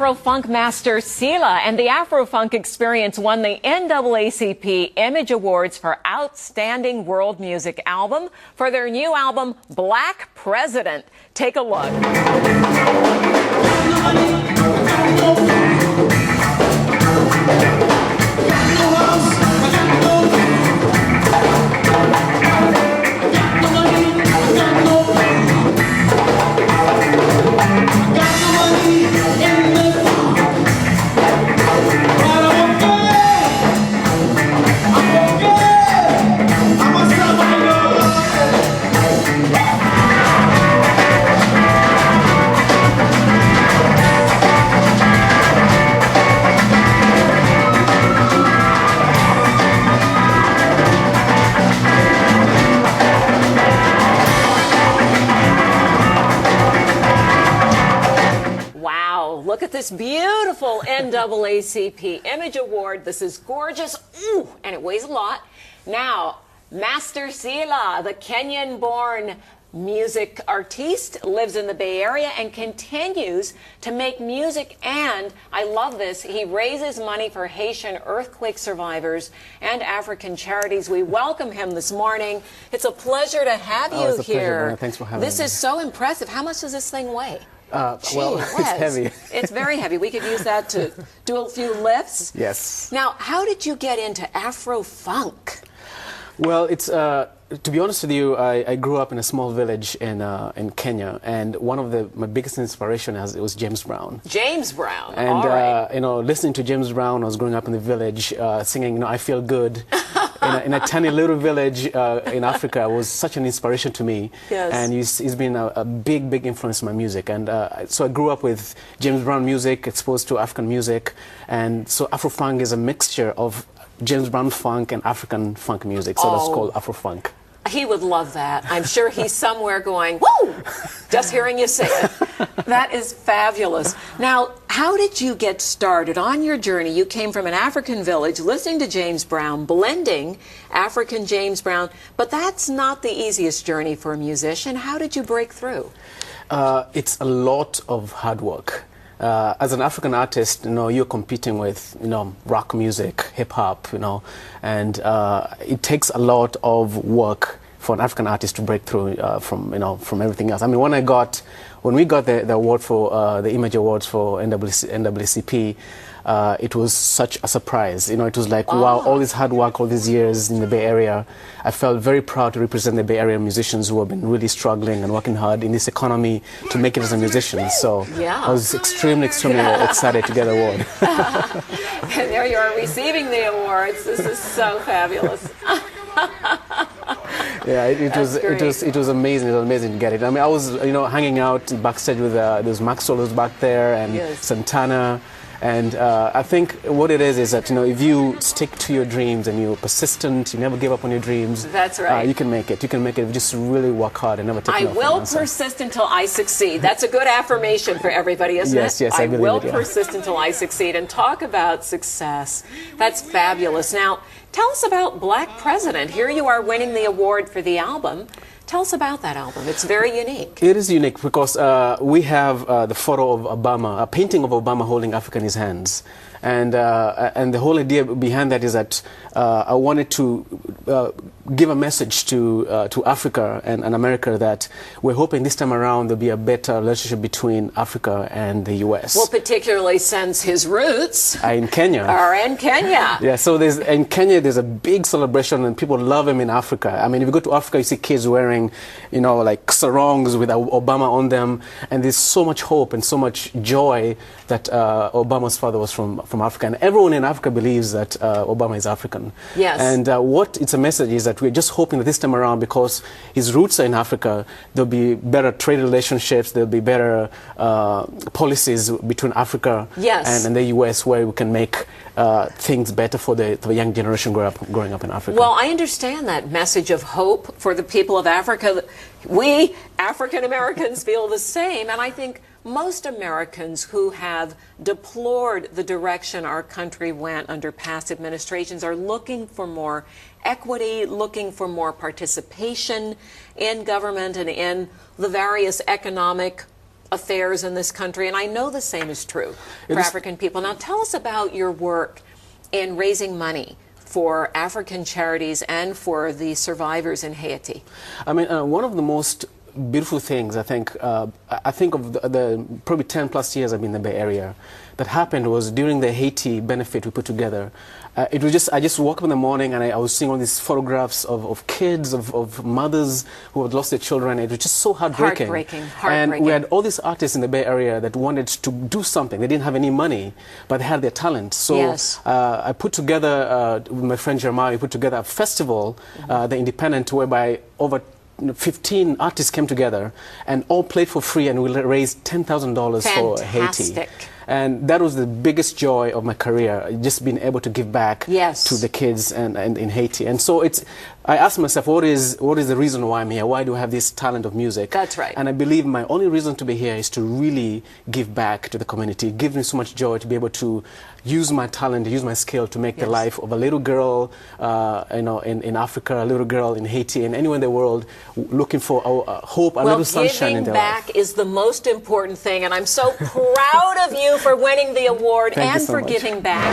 Afro-funk master Sila, and the Afro-funk experience won the NAACP Image Awards for Outstanding World Music Album for their new album, Black President. Take a look. Look at this beautiful NAACP Image Award. This is gorgeous. Ooh, and it weighs a lot. Now, Master Sila, the Kenyan-born music artiste, lives in the Bay Area and continues to make music. And I love this. He raises money for Haitian earthquake survivors and African charities. We welcome him this morning. It's a pleasure to have you it's a here. Pleasure, thanks for having me. This is so impressive. How much does this thing weigh? Well, it's heavy. It's very heavy. We could use that to do a few lifts. Yes. Now, how did you get into Afro-funk? Well, it's to be honest with you, I grew up in a small village in Kenya, and one of my biggest inspiration was James Brown. James Brown. And all right. listening to James Brown, I was growing up in the village, singing, I Feel Good. in a tiny little village in Africa was such an inspiration to me. Yes. And he's been a big influence in my music. And so I grew up with James Brown music, exposed to African music. And so Afro-funk is a mixture of James Brown funk and African funk music. So that's called Afro-funk. He would love that. I'm sure he's somewhere going, woo, just hearing you say it. That is fabulous. Now, how did you get started on your journey? You came from an African village, listening to James Brown, blending African James Brown, but that's not the easiest journey for a musician. How did you break through? It's a lot of hard work. As an African artist, you're competing with, rock music, hip hop, and it takes a lot of work for an African artist to break through from everything else. I mean, when we got the award for the Image Awards for NAACP, it was such a surprise. It was like, wow, all this hard work, all these years in the Bay Area. I felt very proud to represent the Bay Area musicians who have been really struggling and working hard in this economy to make it as a musician. So yeah. I was extremely excited to get the award. And there you are receiving the awards. This is so fabulous. Yeah, it was amazing. It was amazing to get it. I mean, I was hanging out backstage with those Maxwell's back there and yes. Santana, and I think what it is that if you stick to your dreams and you're persistent, you never give up on your dreams. That's right. You can make it. You can make it. Just really work hard and never take I will persist until I succeed. That's a good affirmation for everybody, isn't it? Yes, I will believe it, yeah. persist until I succeed. And talk about success. That's fabulous. Now, tell us about Black President. Here you are winning the award for the album. Tell us about that album. It's very unique. It is unique because we have the photo of Obama, a painting of Obama holding Africa in his hands. And the whole idea behind that is that I wanted to give a message to Africa and America that we're hoping this time around there'll be a better relationship between Africa and the U.S. Well, particularly since his roots are in Kenya. Yeah, so in Kenya there's a big celebration and people love him in Africa. I mean, if you go to Africa, you see kids wearing, like sarongs with Obama on them, and there's so much hope and so much joy that Obama's father was from Africa, and everyone in Africa believes that Obama is African. Yes. And what it's a message is that we're just hoping that this time around, because his roots are in Africa, there'll be better trade relationships, there'll be better policies between Africa yes. and the U.S. where we can make things better for the young generation growing up in Africa. Well, I understand that message of hope for the people of Africa. We African Americans feel the same, and I think most Americans who have deplored the direction our country went under past administrations are looking for more equity, looking for more participation in government and in the various economic affairs in this country, and I know the same is true for African people. Now, tell us about your work in raising money for African charities and for the survivors in Haiti. I mean, one of the most beautiful things, I think of the probably 10 plus years I've been in the Bay Area, that happened was during the Haiti benefit we put together. It was just, I just woke up in the morning and I was seeing all these photographs of kids, of mothers who had lost their children. It was just so heartbreaking. Heartbreaking. And we had all these artists in the Bay Area that wanted to do something. They didn't have any money, but they had their talent. So yes. I put together, with my friend Jeremiah, we put together a festival, the Independent, whereby over 15 artists came together and all played for free, and we raised $10,000 for Haiti. And that was the biggest joy of my career, just being able to give back to the kids and in Haiti. And so I asked myself, what is the reason why I'm here? Why do I have this talent of music? That's right. And I believe my only reason to be here is to really give back to the community. It gives me so much joy to be able to use my talent, use my skill to make the life of a little girl, in Africa, a little girl in Haiti, and anywhere in the world looking for hope, a little sunshine in their life. Giving back is the most important thing, and I'm so proud of you for winning the award and for giving back.